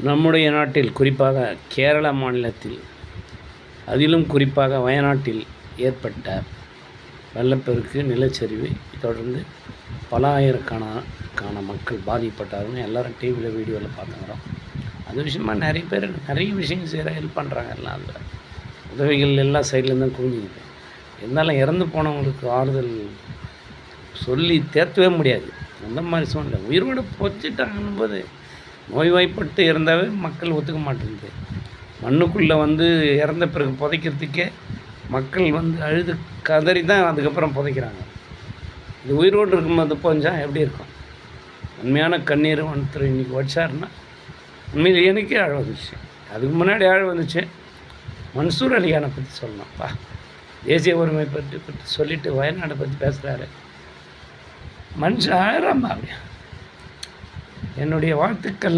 நம்முடைய நாட்டில் குறிப்பாக கேரள மாநிலத்தில் அதிலும் குறிப்பாக வயநாட்டில் ஏற்பட்ட வெள்ளப்பெருக்கு நிலச்சரிவு தொடர்ந்து பல ஆயிரக்கணக்கான மக்கள் பாதிக்கப்பட்டாருன்னு எல்லோரும் டிவியில் வீடியோவில் பார்த்துக்கிறோம். அது விஷயமா நிறைய பேர் நிறைய விஷயங்கள் செய்கிற ஹெல்ப் பண்ணுறாங்க. எல்லாம் அதில் உதவிகள் எல்லா சைட்லேருந்தும் குவிஞ்சிக்குது. இருந்தாலும் இறந்து போனவங்களுக்கு ஆறுதல் சொல்லி தேர்த்தவே முடியாது. அந்த மாதிரி சூழ்நிலை உயிரோடு பொச்சிட்டாங்கன்னும் போது நோய்வாய்ப்பட்டு இறந்தாவே மக்கள் ஒத்துக்க மாட்டேங்குது. மண்ணுக்குள்ளே இறந்த பிறகு புதைக்கிறதுக்கே மக்கள் அழுது கதறி தான் அதுக்கப்புறம் புதைக்கிறாங்க. இது உயிரோடு இருக்கும்போது புதைஞ்சா எப்படி இருக்கும்? உண்மையான கண்ணீர் ஒருத்தர் இன்றைக்கி வச்சாருன்னா உண்மையில் எனக்கே அழ வந்துச்சு. அதுக்கு முன்னாடி அழ வந்துச்சு. மன்சூர் அலிகானை பற்றி சொல்லணும்ப்பா. தேசிய ஒருமை பற்றி சொல்லிவிட்டு வயநாடை பற்றி பேசுகிறாரு. மனுஷன் அழறாமா? அப்படியா? என்னுடைய வாழ்த்துக்கள்.